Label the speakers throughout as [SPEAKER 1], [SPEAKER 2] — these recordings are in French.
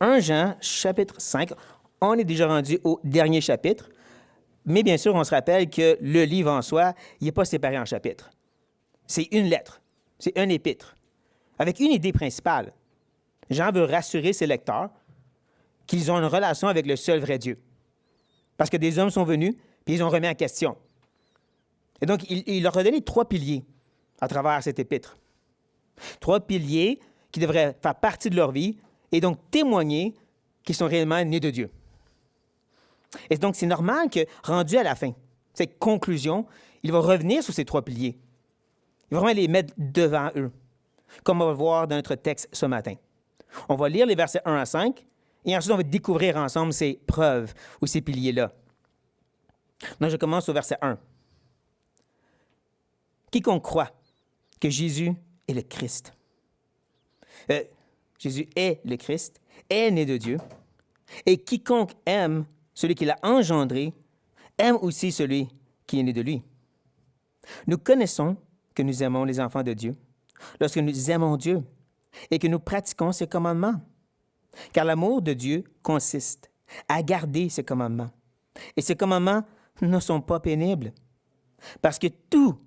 [SPEAKER 1] 1 Jean, chapitre 5. On est déjà rendu au dernier chapitre, mais bien sûr, on se rappelle que le livre en soi, il n'est pas séparé en chapitres. C'est une lettre, c'est un épître, avec une idée principale. Jean veut rassurer ses lecteurs qu'ils ont une relation avec le seul vrai Dieu. Parce que des hommes sont venus, puis ils ont remis en question. Et donc, il leur a donné 3 piliers à travers cet épître. 3 piliers qui devraient faire partie de leur vie et donc témoigner qu'ils sont réellement nés de Dieu. Et donc, c'est normal que, rendu à la fin, cette conclusion, il va revenir sur ces 3 piliers. Il va vraiment les mettre devant eux, comme on va le voir dans notre texte ce matin. On va lire les versets 1 à 5, et ensuite, on va découvrir ensemble ces preuves ou ces piliers-là. Donc, je commence au verset 1. Quiconque croit que Jésus est le Christ. Jésus est le Christ, est né de Dieu, et quiconque aime celui qui l'a engendré, aime aussi celui qui est né de lui. Nous connaissons que nous aimons les enfants de Dieu lorsque nous aimons Dieu et que nous pratiquons ses commandements. Car l'amour de Dieu consiste à garder ses commandements. Et ces commandements ne sont pas pénibles. Parce que tout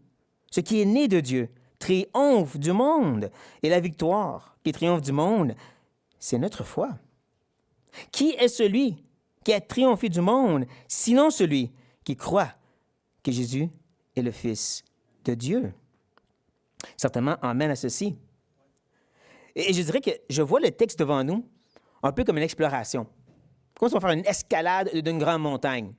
[SPEAKER 1] ce qui est né de Dieu triomphe du monde. Et la victoire qui triomphe du monde, c'est notre foi. Qui est celui qui a triomphé du monde, sinon celui qui croit que Jésus est le Fils de Dieu? Certainement, amen à ceci. Et je dirais que je vois le texte devant nous un peu comme une exploration. Comme si on va faire une escalade d'une grande montagne.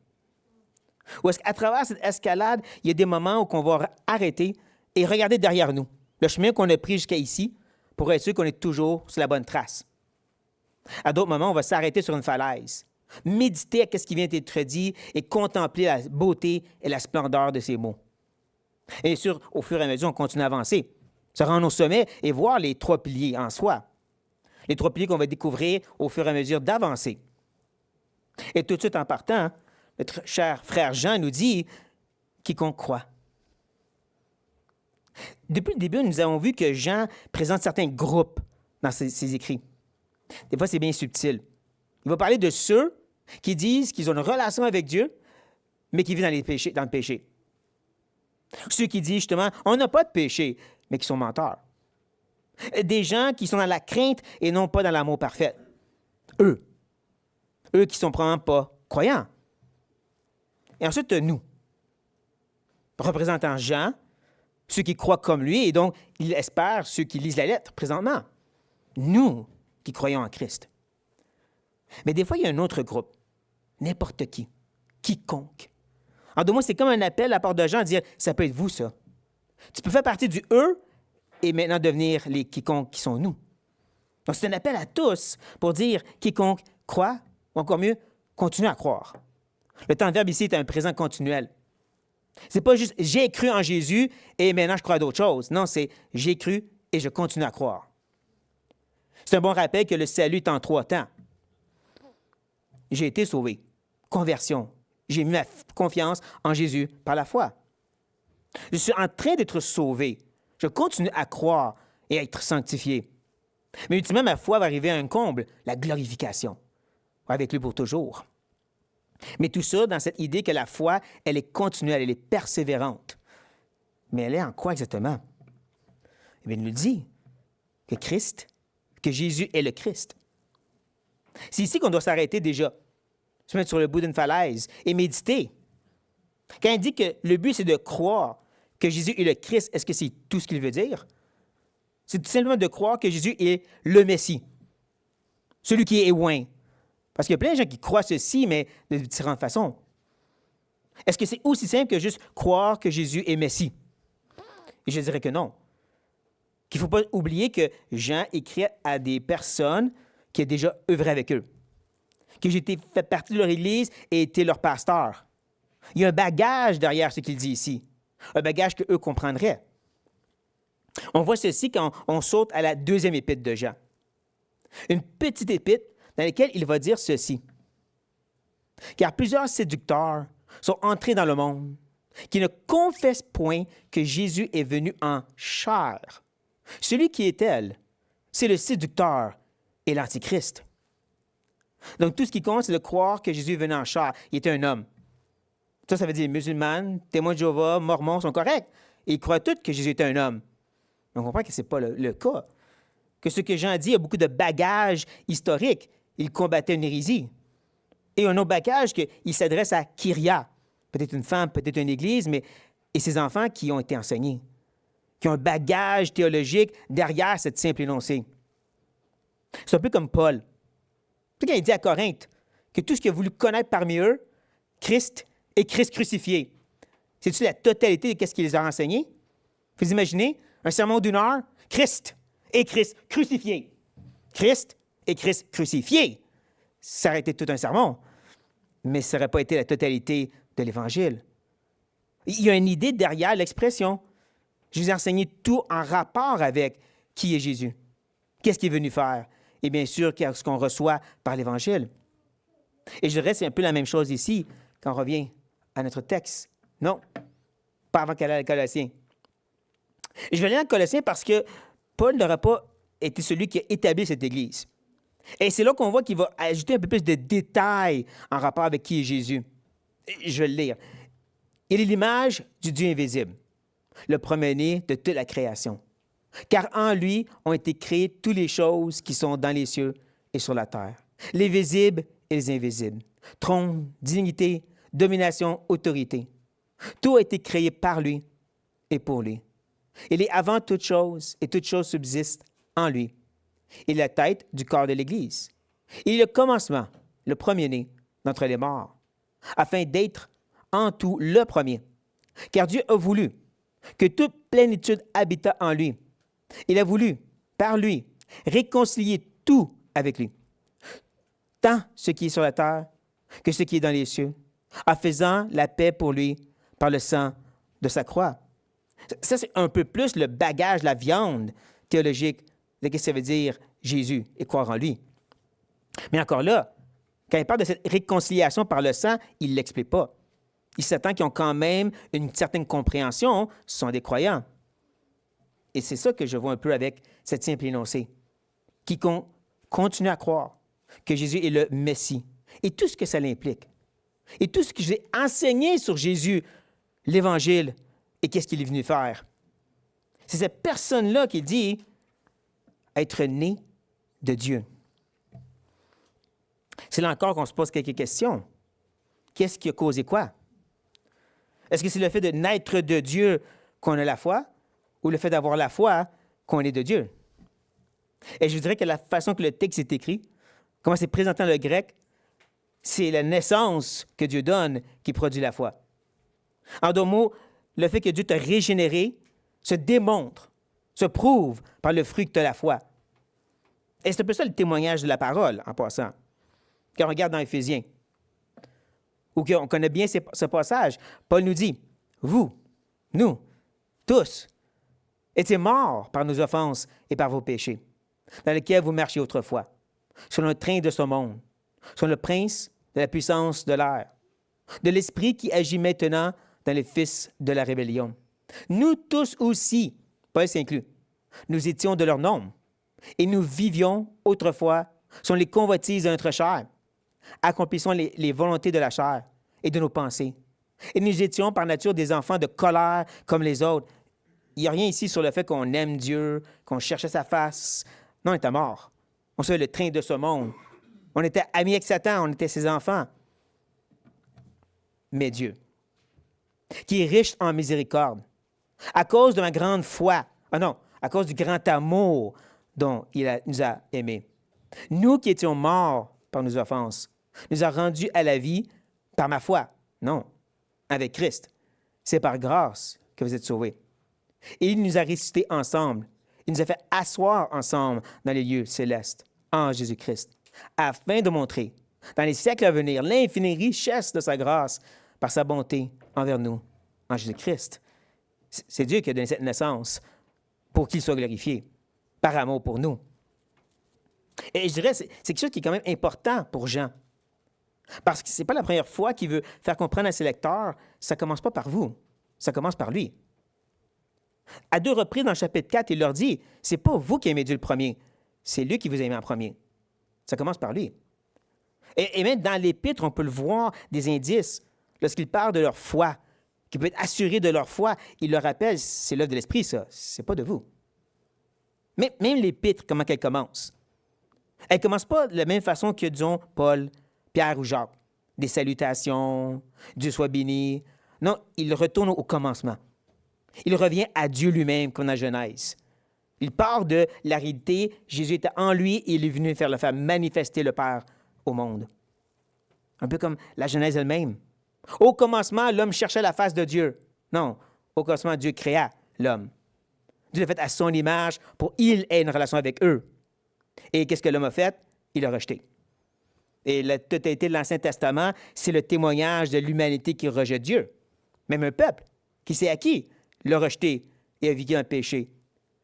[SPEAKER 1] Ou est-ce qu'à travers cette escalade, il y a des moments où on va arrêter et regarder derrière nous, le chemin qu'on a pris jusqu'à ici, pour être sûr qu'on est toujours sur la bonne trace. À d'autres moments, on va s'arrêter sur une falaise, méditer à ce qui vient d'être dit et contempler la beauté et la splendeur de ces mots. Et bien sûr, au fur et à mesure, on continue à avancer, se rendre au sommet et voir les 3 piliers en soi. Les 3 piliers qu'on va découvrir au fur et à mesure d'avancer. Et tout de suite en partant, notre cher frère Jean nous dit « quiconque croit ». Depuis le début, nous avons vu que Jean présente certains groupes dans ses écrits. Des fois, c'est bien subtil. Il va parler de ceux qui disent qu'ils ont une relation avec Dieu, mais qui vivent dans le péché. Ceux qui disent justement, on n'a pas de péché, mais qui sont menteurs. Des gens qui sont dans la crainte et non pas dans l'amour parfait. Eux qui sont probablement pas croyants. Et ensuite, nous, représentant Jean, ceux qui croient comme lui, et donc, il espère ceux qui lisent la lettre présentement. Nous qui croyons en Christ. Mais des fois, il y a un autre groupe. N'importe qui. Quiconque. En 2 mots, c'est comme un appel à la part de Jean à dire, ça peut être vous, ça. Tu peux faire partie du eux et maintenant devenir les quiconques qui sont nous. Donc, c'est un appel à tous pour dire quiconque croit, ou encore mieux, continue à croire. Le temps de verbe ici est un présent continuel. C'est pas juste j'ai cru en Jésus et maintenant je crois à d'autres choses. Non, c'est j'ai cru et je continue à croire. C'est un bon rappel que le salut est en 3 temps. J'ai été sauvé. Conversion. J'ai mis ma confiance en Jésus par la foi. Je suis en train d'être sauvé. Je continue à croire et à être sanctifié. Mais ultimement, ma foi va arriver à un comble, la glorification. Avec lui pour toujours. Mais tout ça dans cette idée que la foi, elle est continuelle, elle est persévérante. Mais elle est en quoi exactement? Eh bien, il nous dit que que Jésus est le Christ. C'est ici qu'on doit s'arrêter déjà, se mettre sur le bout d'une falaise et méditer. Quand il dit que le but, c'est de croire que Jésus est le Christ, est-ce que c'est tout ce qu'il veut dire? C'est tout simplement de croire que Jésus est le Messie, celui qui est oint. Parce qu'il y a plein de gens qui croient ceci, mais de différentes façons. Est-ce que c'est aussi simple que juste croire que Jésus est Messie? Et je dirais que non. Qu'il ne faut pas oublier que Jean écrit à des personnes qui ont déjà œuvré avec eux, que j'ai fait partie de leur Église et été leur pasteur. Il y a un bagage derrière ce qu'il dit ici, un bagage qu'eux comprendraient. On voit ceci quand on saute à la 2e épître de Jean. Une petite épître dans laquelle il va dire ceci. Car plusieurs séducteurs sont entrés dans le monde qui ne confessent point que Jésus est venu en chair. Celui qui est elle, c'est le séducteur et l'antichrist. Donc, tout ce qui compte, c'est de croire que Jésus venait en chair. Il était un homme. Ça veut dire musulmans, témoins de Jéhovah, mormons sont corrects. Et ils croient tous que Jésus était un homme. Mais on comprend que ce n'est pas le cas. Que ce que Jean dit a beaucoup de bagages historiques. Il combattait une hérésie. Et un autre bagage qu'il s'adresse à Kyria, peut-être une femme, peut-être une église, et ses enfants qui ont été enseignés, qui ont un bagage théologique derrière cette simple énoncé. C'est un peu comme Paul. Tu sais, quand il dit à Corinthe que tout ce qu'il a voulu connaître parmi eux, Christ et Christ crucifié. C'est-tu la totalité de ce qu'il les a enseignés? Vous imaginez un sermon d'1 heure? Christ et Christ crucifié. Christ et Christ crucifié. Ça aurait été tout un sermon, mais ça n'aurait pas été la totalité de l'Évangile. Il y a une idée derrière l'expression. Je vous ai enseigné tout en rapport avec qui est Jésus. Qu'est-ce qu'il est venu faire? Et bien sûr, ce qu'on reçoit par l'Évangile. Et je dirais, c'est un peu la même chose ici, quand on revient à notre texte. Non, pas avant qu'elle aille à Colossiens. Et je vais aller dans Colossiens parce que Paul n'aura pas été celui qui a établi cette Église. Et c'est là qu'on voit qu'il va ajouter un peu plus de détails en rapport avec qui est Jésus. Je vais le lire. Il est l'image du Dieu invisible, le premier-né de toute la création. Car en lui ont été créées toutes les choses qui sont dans les cieux et sur la terre, les visibles et les invisibles, trône, dignité, domination, autorité. Tout a été créé par lui et pour lui. Il est avant toute chose et toute chose subsiste en lui. Il est la tête du corps de l'Église. Il est le commencement, le premier-né d'entre les morts, afin d'être en tout le premier. Car Dieu a voulu que toute plénitude habitât en lui. Il a voulu, par lui, réconcilier tout avec lui, tant ce qui est sur la terre que ce qui est dans les cieux, en faisant la paix pour lui par le sang de sa croix. Ça, c'est un peu plus le bagage, la viande théologique de ce que ça veut dire Jésus et croire en lui. Mais encore là, quand il parle de cette réconciliation par le sang, il ne l'explique pas. Il s'attend qu'ils ont quand même une certaine compréhension, ce sont des croyants. Et c'est ça que je vois un peu avec cette simple énoncé. Quiconque continue à croire que Jésus est le Messie et tout ce que ça l'implique. Et tout ce que j'ai enseigné sur Jésus, l'Évangile, et qu'est-ce qu'il est venu faire. C'est cette personne-là qui dit être né de Dieu. C'est là encore qu'on se pose quelques questions. Qu'est-ce qui a causé quoi? Est-ce que c'est le fait de naître de Dieu qu'on a la foi ou le fait d'avoir la foi qu'on est de Dieu? Et je dirais que la façon que le texte est écrit, comment c'est présenté dans le grec, c'est la naissance que Dieu donne qui produit la foi. En d'autres mots, le fait que Dieu t'a régénéré se démontre, se prouve par le fruit que tu as la foi. Et c'est un peu ça le témoignage de la parole, en passant. Quand on regarde dans Éphésiens, ou qu'on connaît bien ce passage, Paul nous dit, vous, nous, tous, étiez morts par nos offenses et par vos péchés, dans lesquels vous marchiez autrefois, selon le train de ce monde, selon le prince de la puissance de l'air, de l'esprit qui agit maintenant dans les fils de la rébellion. Nous tous aussi, Paul s'inclut, nous étions de leur nombre, et nous vivions autrefois selon les convoitises de notre chair, accomplissons les volontés de la chair et de nos pensées. Et nous étions par nature des enfants de colère comme les autres. Il n'y a rien ici sur le fait qu'on aime Dieu, qu'on cherchait sa face. Non, on était morts. On suivait le train de ce monde. On était amis avec Satan, on était ses enfants. Mais Dieu, qui est riche en miséricorde, à cause de ma grande foi, à cause du grand amour dont nous a aimés, nous qui étions morts par nos offenses, nous a rendus à la vie par ma foi. Non, avec Christ. C'est par grâce que vous êtes sauvés. Et il nous a ressuscités ensemble. Il nous a fait asseoir ensemble dans les lieux célestes, en Jésus-Christ, afin de montrer, dans les siècles à venir, l'infinie richesse de sa grâce par sa bonté envers nous, en Jésus-Christ. C'est Dieu qui a donné cette naissance pour qu'il soit glorifié, par amour pour nous. Et je dirais, c'est quelque chose qui est quand même important pour Jean. Parce que ce n'est pas la première fois qu'il veut faire comprendre à ses lecteurs, ça ne commence pas par vous, ça commence par lui. À 2 reprises dans le chapitre 4, il leur dit, c'est pas vous qui aimez Dieu le premier, c'est lui qui vous a aimé en premier. Ça commence par lui. Et même dans l'Épître, on peut le voir des indices. Lorsqu'ils parlent de leur foi, qu'ils peuvent être assurés de leur foi, il leur rappelle, c'est l'œuvre de l'Esprit, ça. C'est pas de vous. Mais même l'Épître, comment qu'elle commence? Elle ne commence pas de la même façon que, disons, Paul, Pierre ou Jacques. Des salutations, Dieu soit béni. Non, il retourne au commencement. Il revient à Dieu lui-même, comme dans Genèse. Il part de la réalité, Jésus était en lui et il est venu faire manifester le Père au monde. Un peu comme la Genèse elle-même. Au commencement, l'homme cherchait la face de Dieu. Non, au commencement, Dieu créa l'homme. Dieu l'a fait à son image pour qu'il ait une relation avec eux. Et qu'est-ce que l'homme a fait? Il l'a rejeté. Et la totalité de l'Ancien Testament, c'est le témoignage de l'humanité qui rejette Dieu. Même un peuple qui s'est acquis l'a rejeté et a vécu un péché.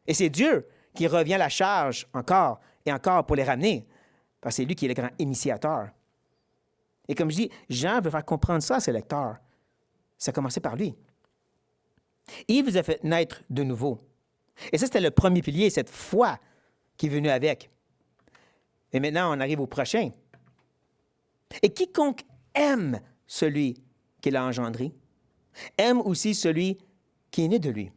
[SPEAKER 1] Et c'est Dieu qui revient à la charge encore et encore pour les ramener, parce que c'est lui qui est le grand initiateur. Et comme je dis, Jean veut faire comprendre ça à ses lecteurs. Ça a commencé par lui. Il vous a fait naître de nouveau. Et ça, c'était le premier pilier, cette foi qui est venue avec. Et maintenant, on arrive au prochain. Et quiconque aime celui qui l'a engendré, aime aussi celui qui est né de lui.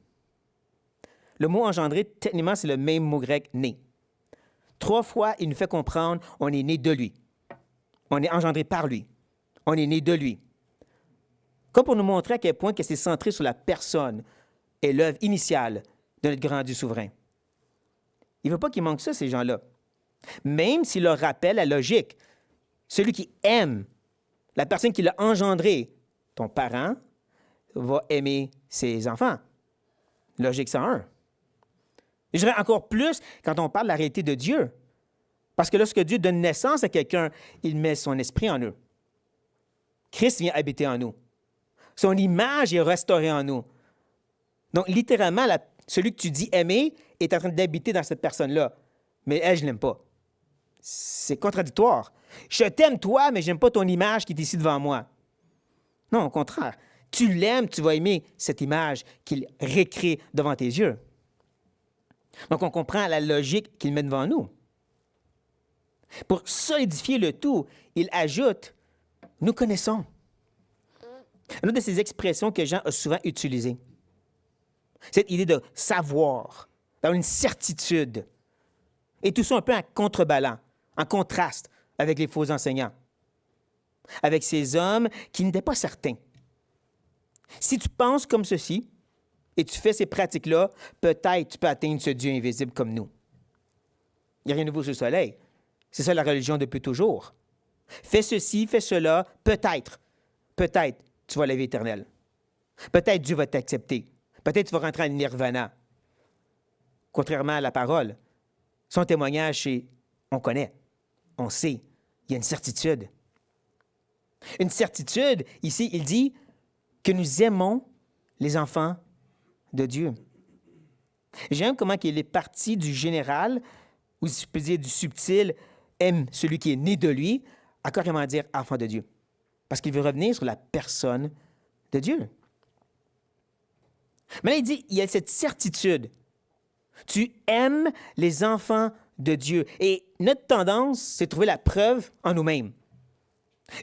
[SPEAKER 1] Le mot engendré, techniquement, c'est le même mot grec né. 3 fois, il nous fait comprendre on est né de lui. On est engendré par lui. On est né de lui. Comme pour nous montrer à quel point que c'est centré sur la personne et l'œuvre initiale de notre grand Dieu souverain. Il ne veut pas qu'il manque ça, ces gens-là. Même s'il leur rappelle la logique. Celui qui aime, la personne qui l'a engendré, ton parent, va aimer ses enfants. Logique 101. Je dirais encore plus quand on parle de la réalité de Dieu. Parce que lorsque Dieu donne naissance à quelqu'un, il met son esprit en eux. Christ vient habiter en nous. Son image est restaurée en nous. Donc, littéralement, celui que tu dis aimer est en train d'habiter dans cette personne-là. Mais elle, je ne l'aime pas. C'est contradictoire. Je t'aime, toi, mais je n'aime pas ton image qui est ici devant moi. Non, au contraire. Tu l'aimes, tu vas aimer cette image qu'il récrée devant tes yeux. Donc, on comprend la logique qu'il met devant nous. Pour solidifier le tout, il ajoute « nous connaissons ». Une autre de ces expressions que Jean a souvent utilisées. Cette idée de savoir, d'avoir une certitude. Et tout ça un peu en contrebalan, en contraste avec les faux enseignants. Avec ces hommes qui n'étaient pas certains. Si tu penses comme ceci et tu fais ces pratiques-là, peut-être tu peux atteindre ce Dieu invisible comme nous. Il n'y a rien de nouveau sous le soleil. C'est ça la religion depuis toujours. Fais ceci, fais cela, peut-être tu vas à la vie éternelle. Peut-être Dieu va t'accepter. Peut-être tu vas rentrer en nirvana. Contrairement à la parole, son témoignage, c'est on connaît, on sait, il y a une certitude. Une certitude, ici, il dit que nous aimons les enfants de Dieu. J'aime comment il est parti du général, ou si je peux dire du subtil, aime celui qui est né de lui, à carrément dire enfant de Dieu. Parce qu'il veut revenir sur la personne de Dieu. Mais là, il dit, il y a cette certitude. Tu aimes les enfants de Dieu. Et notre tendance, c'est de trouver la preuve en nous-mêmes.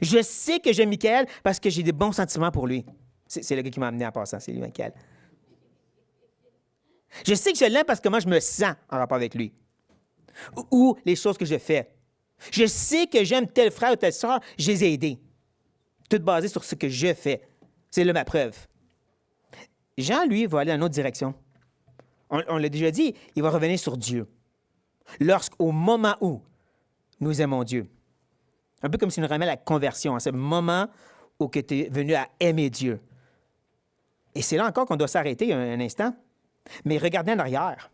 [SPEAKER 1] Je sais que j'aime Michael parce que j'ai des bons sentiments pour lui. C'est le gars qui m'a amené en passant, c'est lui, Michael. Je sais que je l'aime parce que moi, je me sens en rapport avec lui. Ou les choses que je fais. Je sais que j'aime tel frère ou telle sœur, je les ai aidés. Tout basé sur ce que je fais. C'est là ma preuve. Jean, lui, va aller dans une autre direction. On l'a déjà dit, il va revenir sur Dieu. Lorsqu'au moment où nous aimons Dieu. Un peu comme s'il nous ramène à la conversion, à ce moment où tu es venu à aimer Dieu. Et c'est là encore qu'on doit s'arrêter un instant. Mais regardez en arrière.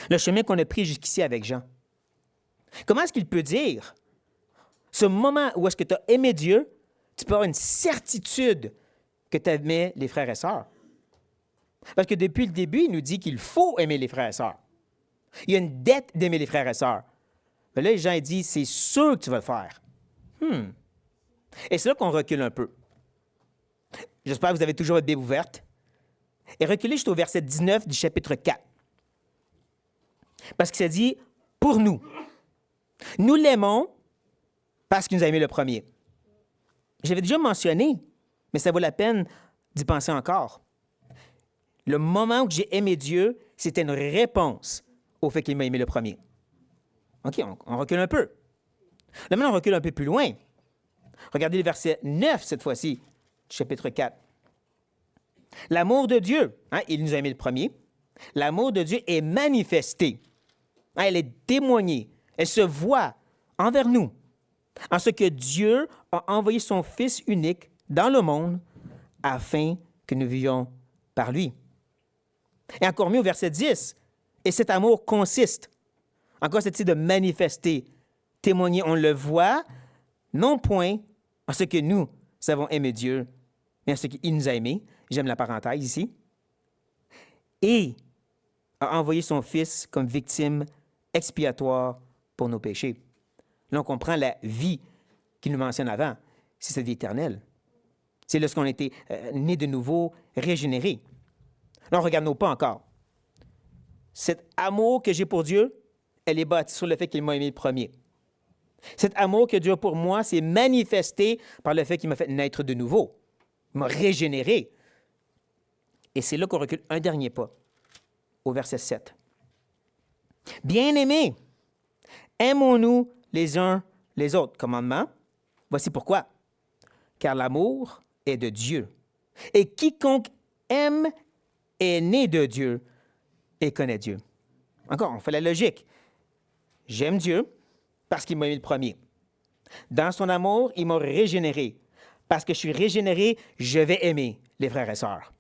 [SPEAKER 1] Le chemin qu'on a pris jusqu'ici avec Jean. Comment est-ce qu'il peut dire, ce moment où est-ce que tu as aimé Dieu, tu peux avoir une certitude que tu aimais les frères et sœurs? Parce que depuis le début, il nous dit qu'il faut aimer les frères et sœurs. Il y a une dette d'aimer les frères et sœurs. Mais là, Jean dit, c'est sûr que tu vas le faire. Et c'est là qu'on recule un peu. J'espère que vous avez toujours votre Bible ouverte. Et reculez jusqu'au verset 19 du chapitre 4. Parce que ça dit, pour nous. Nous l'aimons parce qu'il nous a aimés le premier. J'avais déjà mentionné, mais ça vaut la peine d'y penser encore. Le moment où j'ai aimé Dieu, c'était une réponse au fait qu'il m'a aimé le premier. OK, on recule un peu. Là, maintenant, on recule un peu plus loin. Regardez le verset 9, cette fois-ci, chapitre 4. L'amour de Dieu, il nous a aimé le premier. L'amour de Dieu est manifesté. Elle est témoignée. Elle se voit envers nous. En ce que Dieu a envoyé son Fils unique dans le monde afin que nous vivions par lui. Et encore mieux au verset 10. Et cet amour consiste, encore cette idée de manifester, témoigner, on le voit, non point en ce que nous avons aimé Dieu, mais en ce qu'il nous a aimés. J'aime la parenthèse ici. Et a envoyé son Fils comme victime expiatoire pour nos péchés. Là, on comprend la vie qu'il nous mentionne avant. C'est cette vie éternelle. C'est lorsqu'on a été né de nouveau, régénéré. Là, on regarde nos pas encore. Cet amour que j'ai pour Dieu, elle est bâtie sur le fait qu'il m'a aimé le premier. Cet amour que Dieu a pour moi, c'est manifesté par le fait qu'il m'a fait naître de nouveau. Il m'a régénéré. Et c'est là qu'on recule un dernier pas, au verset 7. Bien-aimés, aimons-nous les uns les autres. Commandement, voici pourquoi. Car l'amour est de Dieu. Et quiconque aime est né de Dieu et connaît Dieu. Encore, on fait la logique. J'aime Dieu parce qu'il m'a aimé le premier. Dans son amour, il m'a régénéré. Parce que je suis régénéré, je vais aimer les frères et sœurs.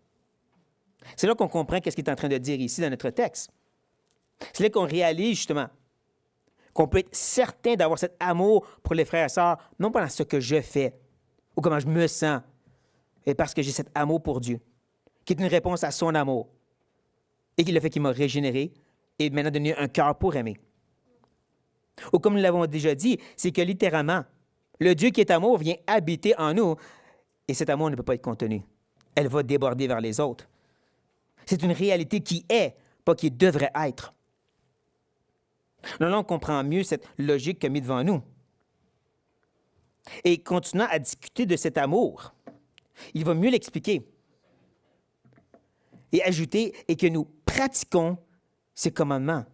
[SPEAKER 1] C'est là qu'on comprend qu'est-ce qu'il est en train de dire ici dans notre texte. C'est là qu'on réalise justement qu'on peut être certain d'avoir cet amour pour les frères et sœurs, non pas dans ce que je fais ou comment je me sens, mais parce que j'ai cet amour pour Dieu, qui est une réponse à son amour et qui le fait qu'il m'a régénéré et maintenant donné un cœur pour aimer. Ou comme nous l'avons déjà dit, c'est que littéralement, le Dieu qui est amour vient habiter en nous et cet amour ne peut pas être contenu. Elle va déborder vers les autres. C'est une réalité qui est, pas qui devrait être. Là, on comprend mieux cette logique qu'a mis devant nous. Et continuant à discuter de cet amour, il va mieux l'expliquer et ajouter et que nous pratiquons ses commandements.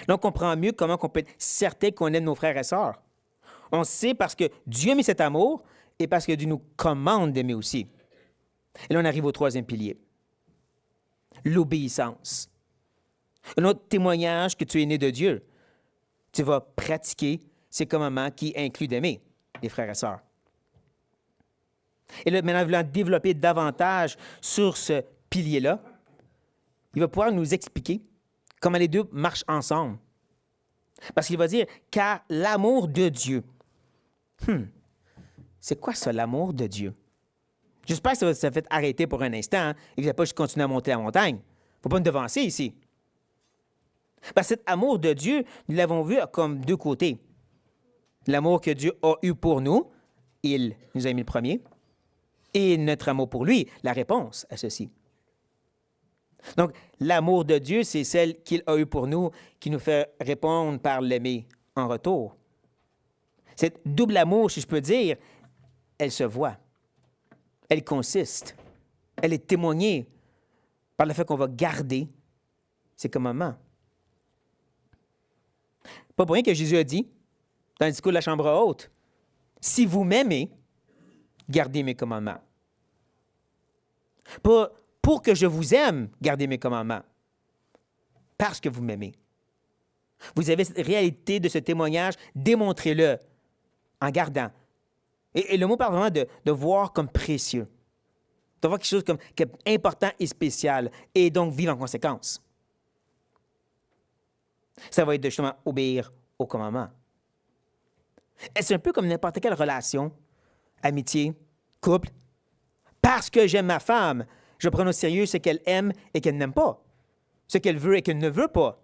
[SPEAKER 1] Là, on comprend mieux comment on peut être certain qu'on aime nos frères et sœurs. On sait parce que Dieu a mis cet amour et parce que Dieu nous commande d'aimer aussi. Et là, on arrive au troisième pilier. L'obéissance. Un autre témoignage que tu es né de Dieu. Tu vas pratiquer ces commandements qui incluent d'aimer les frères et sœurs. Et là, maintenant, voulant développer davantage sur ce pilier-là, il va pouvoir nous expliquer comment les deux marchent ensemble. Parce qu'il va dire, car l'amour de Dieu. C'est quoi ça, l'amour de Dieu? J'espère que ça fait arrêter pour un instant et que vous n'allez pas juste continuer à monter la montagne. Il ne faut pas me devancer ici. Parce que cet amour de Dieu, nous l'avons vu comme deux côtés. L'amour que Dieu a eu pour nous, il nous a mis le premier, et notre amour pour lui, la réponse à ceci. Donc, l'amour de Dieu, c'est celle qu'il a eu pour nous, qui nous fait répondre par l'aimer en retour. Cette double amour, si je peux dire, elle se voit. Elle consiste. Elle est témoignée par le fait qu'on va garder ses commandements. Pas pour rien que Jésus a dit, dans le discours de la chambre haute, « Si vous m'aimez, gardez mes commandements. » Pas pour que je vous aime, gardez mes commandements. Parce que vous m'aimez. Vous avez cette réalité de ce témoignage, démontrez-le en gardant. Et le mot parle vraiment de voir comme précieux. De voir quelque chose comme important et spécial, et donc vivre en conséquence. Ça va être de justement obéir au commandement. Et c'est un peu comme n'importe quelle relation, amitié, couple. Parce que j'aime ma femme, je prends au sérieux ce qu'elle aime et qu'elle n'aime pas, ce qu'elle veut et qu'elle ne veut pas,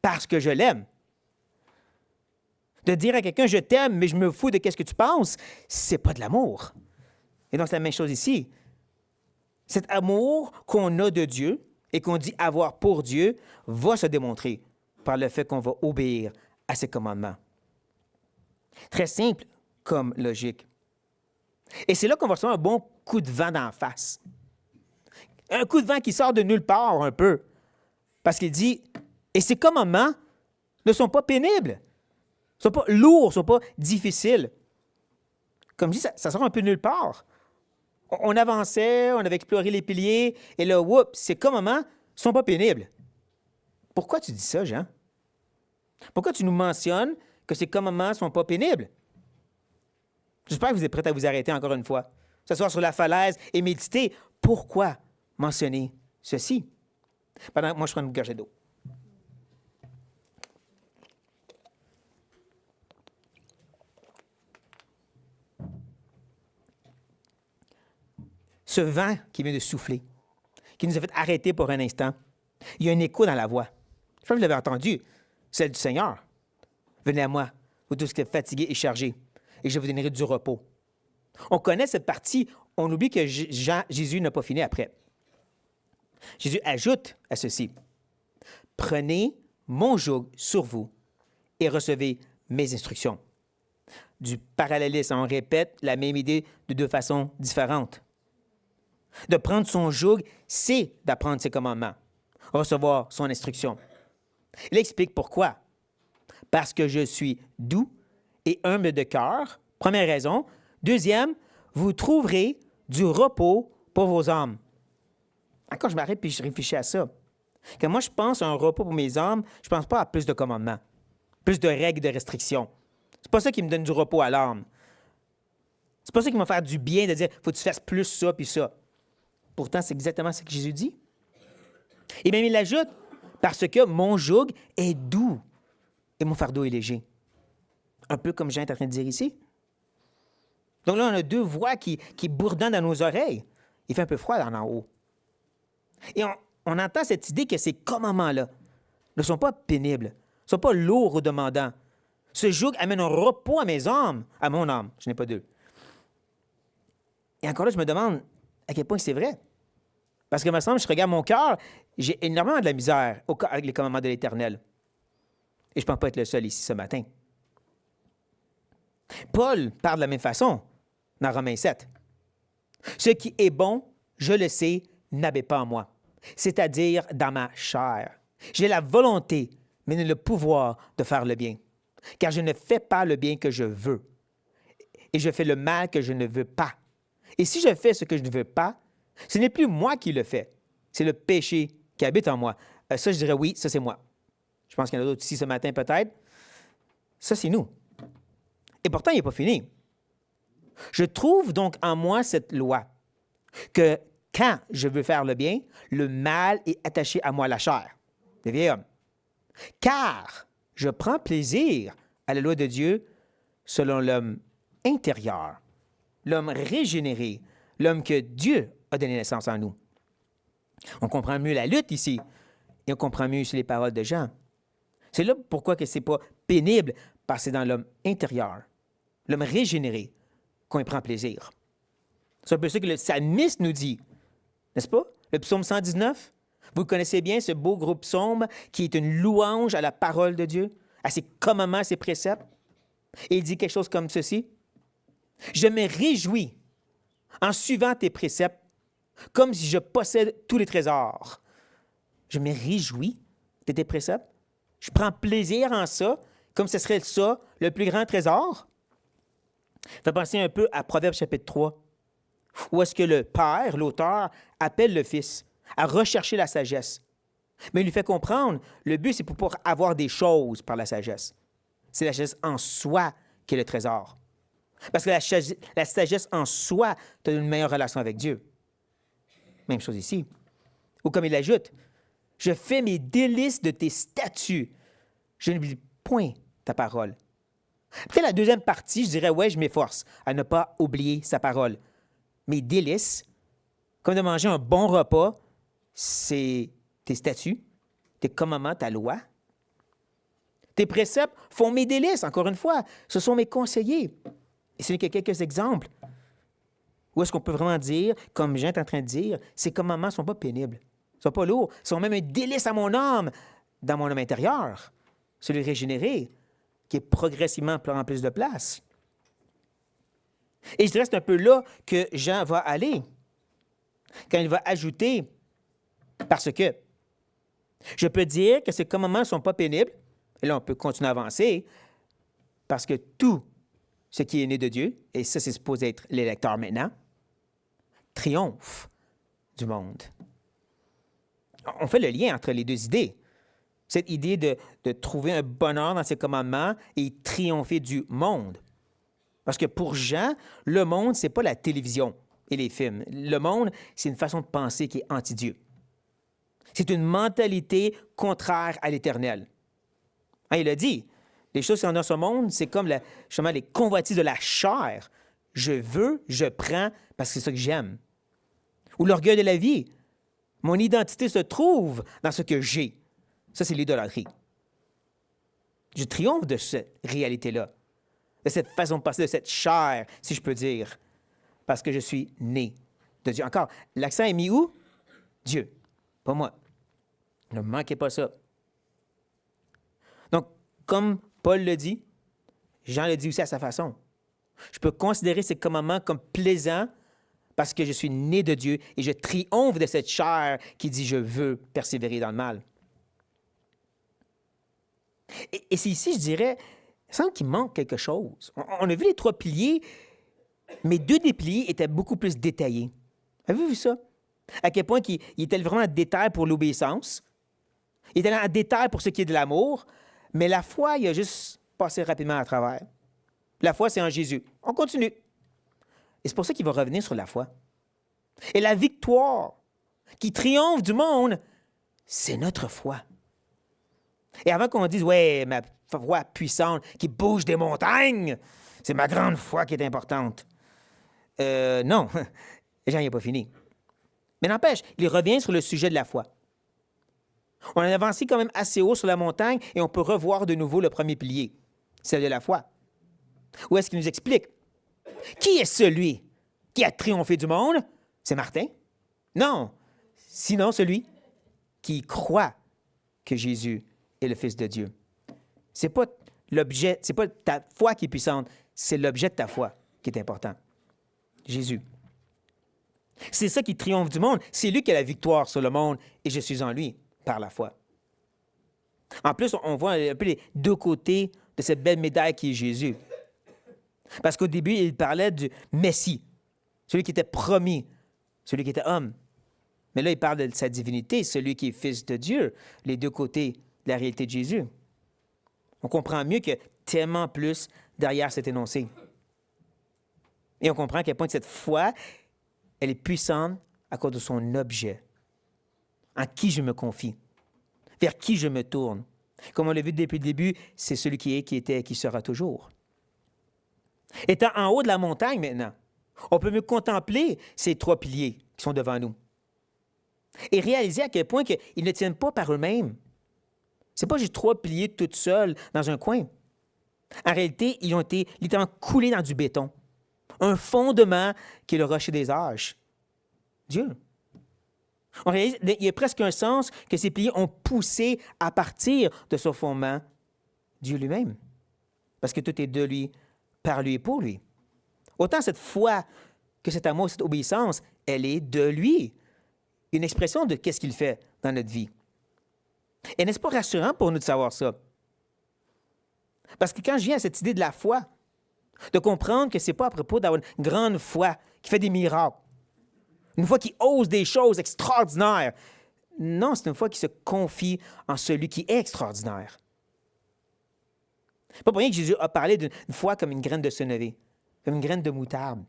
[SPEAKER 1] parce que je l'aime. De dire à quelqu'un « je t'aime, mais je me fous de qu'est-ce que tu penses », c'est pas de l'amour. Et donc, c'est la même chose ici. Cet amour qu'on a de Dieu et qu'on dit avoir pour Dieu va se démontrer par le fait qu'on va obéir à ses commandements. Très simple comme logique. Et c'est là qu'on va recevoir un bon coup de vent d'en face. Un coup de vent qui sort de nulle part un peu. Parce qu'il dit, et ces commandements ne sont pas pénibles, ne sont pas lourds, ne sont pas difficiles. Comme je dis, ça sort un peu de nulle part. On avançait, on avait exploré les piliers, et là, whoop, ces commandements ne sont pas pénibles. Pourquoi tu dis ça, Jean? Pourquoi tu nous mentionnes que ces commandements ne sont pas pénibles? J'espère que vous êtes prêts à vous arrêter encore une fois, s'asseoir sur la falaise et méditer. Pourquoi mentionner ceci? Pendant que moi, je prends une gorgée d'eau. Ce vent qui vient de souffler, qui nous a fait arrêter pour un instant, il y a un écho dans la voix. Je crois que vous l'avez entendu, celle du Seigneur. Venez à moi, vous tous qui êtes fatigués et chargés, et je vous donnerai du repos. On connaît cette partie, on oublie que Jésus n'a pas fini après. Jésus ajoute à ceci, « Prenez mon joug sur vous et recevez mes instructions. » Du parallélisme, on répète la même idée de deux façons différentes. De prendre son joug, c'est d'apprendre ses commandements, recevoir son instruction. Il explique pourquoi. Parce que je suis doux et humble de cœur, première raison. Deuxième, vous trouverez du repos pour vos âmes. Encore, je m'arrête et je réfléchis à ça. Quand moi, je pense à un repos pour mes âmes, je ne pense pas à plus de commandements, plus de règles, de restrictions. C'est pas ça qui me donne du repos à l'âme. C'est pas ça qui va me faire du bien de dire « faut que tu fasses plus ça puis ça ». Pourtant, c'est exactement ce que Jésus dit. Et même il ajoute « parce que mon joug est doux et mon fardeau est léger ». Un peu comme Jean est en train de dire ici. Donc là, on a deux voix qui bourdonnent dans nos oreilles. Il fait un peu froid en haut. Et on entend cette idée que ces commandements-là ne sont pas pénibles, ne sont pas lourds ou demandants. Ce joug amène un repos à mes âmes, à mon âme. Je n'ai pas deux. Et encore là, je me demande à quel point c'est vrai. Parce que, me semble, je regarde mon cœur, j'ai énormément de la misère avec les commandements de l'Éternel. Et je ne pense pas être le seul ici ce matin. Paul parle de la même façon dans Romains 7. « Ce qui est bon, je le sais, n'habite pas en moi, c'est-à-dire dans ma chair. J'ai la volonté, mais non le pouvoir de faire le bien. Car je ne fais pas le bien que je veux, et je fais le mal que je ne veux pas. Et si je fais ce que je ne veux pas, ce n'est plus moi qui le fais, c'est le péché qui habite en moi. » Ça, je dirais oui, ça c'est moi. Je pense qu'il y en a d'autres ici ce matin peut-être. Ça, c'est nous. Et pourtant, il n'est pas fini. Je trouve donc en moi cette loi, que quand je veux faire le bien, le mal est attaché à moi, la chair, le vieil homme. Car je prends plaisir à la loi de Dieu selon l'homme intérieur, l'homme régénéré, l'homme que Dieu a donné naissance en nous. On comprend mieux la lutte ici, et on comprend mieux aussi les paroles de Jean. C'est là pourquoi que c'est pas pénible, parce que c'est dans l'homme intérieur, l'homme régénéré, qu'on y prend plaisir. C'est un peu ça que le psalmiste nous dit, n'est-ce pas? Le psaume 119, vous connaissez bien ce beau groupe psaume qui est une louange à la parole de Dieu, à ses commandements, à ses préceptes. Et il dit quelque chose comme ceci. « Je me réjouis en suivant tes préceptes comme si je possède tous les trésors. » Je me réjouis de tes préceptes. Je prends plaisir en ça, comme ce serait ça, le plus grand trésor. Ça fait penser un peu à Proverbes chapitre 3, où est-ce que le Père, l'auteur, appelle le Fils à rechercher la sagesse. Mais il lui fait comprendre, le but, c'est pour avoir des choses par la sagesse. C'est la sagesse en soi qui est le trésor. Parce que la sagesse en soi te donne une meilleure relation avec Dieu. Même chose ici. Ou comme il ajoute, « Je fais mes délices de tes statuts. Je n'oublie point ta parole. » Après la deuxième partie, je dirais, ouais, je m'efforce à ne pas oublier sa parole. Mes délices, comme de manger un bon repas, c'est tes statuts, tes commandements, ta loi. Tes préceptes font mes délices, encore une fois. Ce sont mes conseillers. Et ce n'est que quelques exemples. Où est-ce qu'on peut vraiment dire, comme Jean est en train de dire, ces commandements ne sont pas pénibles, ne sont pas lourds, sont même un délice à mon âme, dans mon homme intérieur, celui régénéré. qui est progressivement prenant plus de place. Et je dirais que c'est un peu là que Jean va aller, quand il va ajouter, parce que je peux dire que ces commandements ne sont pas pénibles, et là on peut continuer à avancer, parce que tout ce qui est né de Dieu, et ça c'est supposé être l'électeur maintenant, triomphe du monde. On fait le lien entre les deux idées. Cette idée de trouver un bonheur dans ses commandements et triompher du monde. Parce que pour Jean, le monde, ce n'est pas la télévision et les films. Le monde, c'est une façon de penser qui est anti-Dieu. C'est une mentalité contraire à l'éternel. Hein, il a dit, les choses qui sont dans ce monde, c'est comme justement les convoitises de la chair. Je veux, je prends, parce que c'est ça que j'aime. Ou l'orgueil de la vie. Mon identité se trouve dans ce que j'ai. Ça, c'est l'idolâtrie. Je triomphe de cette réalité-là, de cette façon de passer, de cette chair, si je peux dire, parce que je suis né de Dieu. Encore, l'accent est mis où? Dieu, pas moi. Ne manquez pas ça. Donc, comme Paul le dit, Jean le dit aussi à sa façon. Je peux considérer ces commandements comme plaisants parce que je suis né de Dieu et je triomphe de cette chair qui dit « je veux persévérer dans le mal ». Et c'est ici, je dirais, il semble qu'il manque quelque chose. On a vu les 3 piliers, mais 2 des piliers étaient beaucoup plus détaillés. Avez-vous vu ça? À quel point il était vraiment en détail pour l'obéissance. Il était en détail pour ce qui est de l'amour, mais la foi, il a juste passé rapidement à travers. La foi, c'est en Jésus. On continue. Et c'est pour ça qu'il va revenir sur la foi. Et la victoire qui triomphe du monde, c'est notre foi. Et avant qu'on dise, ouais, ma foi puissante qui bouge des montagnes, c'est ma grande foi qui est importante. Non, Jean n'est pas fini. Mais n'empêche, il revient sur le sujet de la foi. On a avancé quand même assez haut sur la montagne et on peut revoir de nouveau le premier pilier, celle de la foi. Où est-ce qu'il nous explique? Qui est celui qui a triomphé du monde? C'est Martin? Non, sinon celui qui croit que Jésus est le Fils de Dieu. C'est pas l'objet, c'est pas ta foi qui est puissante, c'est l'objet de ta foi qui est important. Jésus. C'est ça qui triomphe du monde. C'est lui qui a la victoire sur le monde et je suis en lui par la foi. En plus, on voit un peu les 2 côtés de cette belle médaille qui est Jésus. Parce qu'au début, il parlait du Messie, celui qui était promis, celui qui était homme. Mais là, il parle de sa divinité, celui qui est Fils de Dieu, les 2 côtés de la réalité de Jésus. On comprend mieux qu'il y a tellement plus derrière cet énoncé. Et on comprend à quel point cette foi, elle est puissante à cause de son objet. En qui je me confie, vers qui je me tourne. Comme on l'a vu depuis le début, c'est celui qui est, qui était, qui sera toujours. Étant en haut de la montagne maintenant, on peut mieux contempler ces 3 piliers qui sont devant nous et réaliser à quel point ils ne tiennent pas par eux-mêmes. Ce n'est pas juste 3 piliers toutes seuls dans un coin. En réalité, ils ont été littéralement coulés dans du béton. Un fondement qui est le rocher des âges. Dieu. On réalise, il y a presque un sens que ces piliers ont poussé à partir de ce fondement Dieu lui-même. Parce que tout est de lui, par lui et pour lui. Autant cette foi que cet amour, cette obéissance, elle est de lui. Une expression de qu'est-ce qu'il fait dans notre vie. Et n'est-ce pas rassurant pour nous de savoir ça? Parce que quand je viens à cette idée de la foi, de comprendre que ce n'est pas à propos d'avoir une grande foi qui fait des miracles, une foi qui ose des choses extraordinaires. Non, c'est une foi qui se confie en celui qui est extraordinaire. Pas pour rien que Jésus a parlé d'une foi comme une graine de sénévé, comme une graine de moutarde.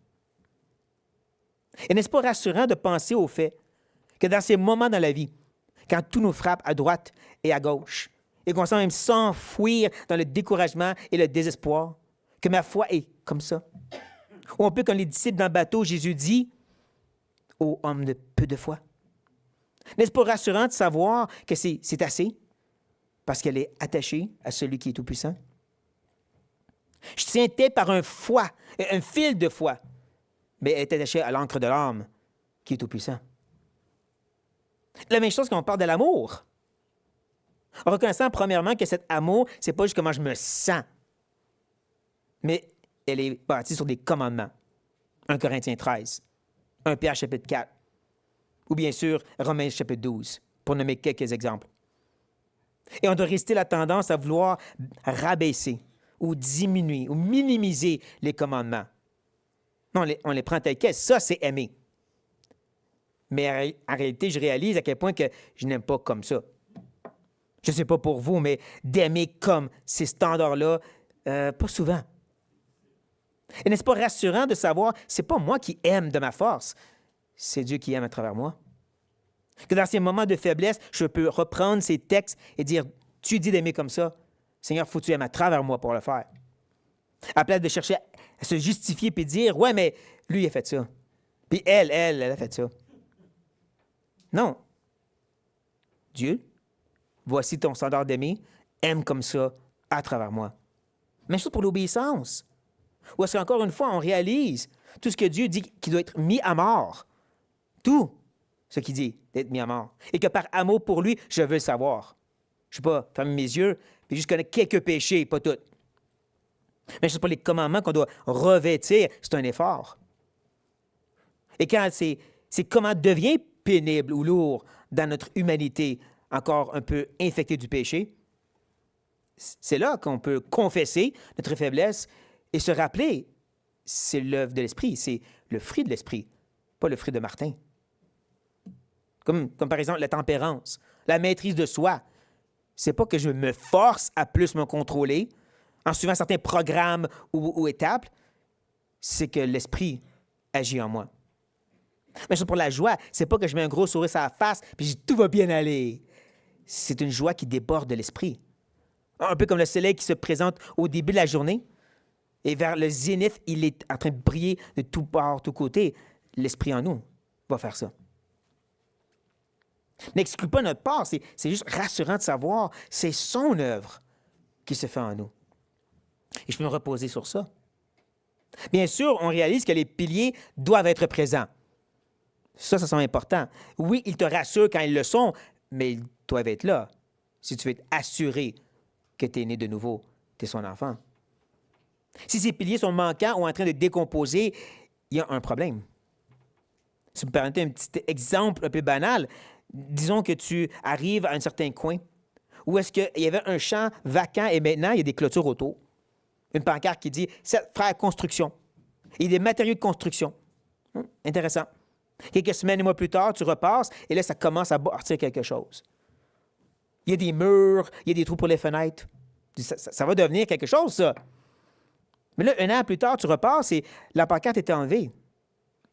[SPEAKER 1] Et n'est-ce pas rassurant de penser au fait que dans ces moments dans la vie, quand tout nous frappe à droite et à gauche, et qu'on sent même s'enfouir dans le découragement et le désespoir, que ma foi est comme ça. Ou on peut, comme les disciples dans le bateau, Jésus dit, « Ô homme de peu de foi ». N'est-ce pas rassurant de savoir que c'est assez parce qu'elle est attachée à celui qui est tout-puissant? Je tiens tête par un fil de foi, mais elle est attachée à l'encre de l'âme qui est tout-puissant. La même chose quand on parle de l'amour. En reconnaissant premièrement que cet amour, c'est pas juste comment je me sens, mais elle est bâtie sur des commandements. 1 Corinthiens 13, 1 Pierre chapitre 4, ou bien sûr Romains chapitre 12, pour nommer quelques exemples. Et on doit résister la tendance à vouloir rabaisser ou diminuer ou minimiser les commandements. Non, on les prend tels quels. Ça, c'est aimer. Mais en réalité, je réalise à quel point que je n'aime pas comme ça. Je ne sais pas pour vous, mais d'aimer comme ces standards-là, pas souvent. Et n'est-ce pas rassurant de savoir, c'est pas moi qui aime de ma force, c'est Dieu qui aime à travers moi. Que dans ces moments de faiblesse, je peux reprendre ces textes et dire, tu dis d'aimer comme ça, Seigneur, faut que tu aimes à travers moi pour le faire. À la place de chercher à se justifier puis dire, ouais, mais lui, il a fait ça. Puis elle a fait ça. Non. Dieu, voici ton standard d'aimer, aime comme ça à travers moi. Même chose pour l'obéissance. Ou est-ce qu'encore une fois, on réalise tout ce que Dieu dit qui doit être mis à mort. Tout ce qu'il dit d'être mis à mort. Et que par amour pour lui, je veux le savoir. Je ne sais pas, fermer mes yeux, puis juste connaître quelques péchés, pas tous. Mais ce n'est pas les commandements qu'on doit revêtir, c'est un effort. Et quand ces commandements deviennent pénibles ou lourds dans notre humanité, encore un peu infectée du péché, c'est là qu'on peut confesser notre faiblesse et se rappeler, c'est l'œuvre de l'Esprit, c'est le fruit de l'Esprit, pas le fruit de Martin. Comme par exemple la tempérance, la maîtrise de soi. C'est pas que je me force à plus me contrôler en suivant certains programmes ou étapes, c'est que l'Esprit agit en moi. Mais pour la joie, c'est pas que je mets un gros sourire sur la face puis je dis tout va bien aller. C'est une joie qui déborde de l'Esprit. Un peu comme le soleil qui se présente au début de la journée et vers le zénith, il est en train de briller de tous bords, tous côtés. L'Esprit en nous va faire ça. N'exclut pas notre part, c'est juste rassurant de savoir c'est son œuvre qui se fait en nous. Et je peux me reposer sur ça. Bien sûr, on réalise que les piliers doivent être présents. Ça semble important. Oui, ils te rassurent quand ils le sont, mais ils doivent être là si tu veux être assuré que tu es né de nouveau, tu es son enfant. Si ces piliers sont manquants ou en train de décomposer, il y a un problème. Si vous me permettez un petit exemple un peu banal, disons que tu arrives à un certain coin où est-ce qu'il y avait un champ vacant et maintenant il y a des clôtures autour. Une pancarte qui dit « Frère Construction ». Il y a des matériaux de construction. Intéressant. Quelques semaines et mois plus tard, tu repasses et là, ça commence à bâtir quelque chose. Il y a des murs, il y a des trous pour les fenêtres. Ça va devenir quelque chose, ça. Mais là, un an plus tard, tu repasses et la pancarte est enlevée.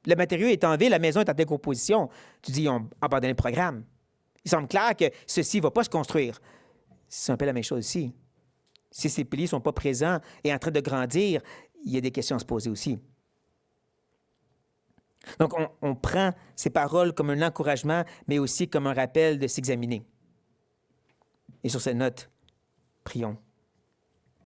[SPEAKER 1] Le matériau est enlevé, la maison est en décomposition. Tu dis, ils ont abandonné le programme. Il semble clair que ceci ne va pas se construire. C'est un peu la même chose ici. Si ces piliers ne sont pas présents et en train de grandir, il y a des questions à se poser aussi. Donc, on prend ces paroles comme un encouragement, mais aussi comme un rappel de s'examiner. Et sur cette note, prions.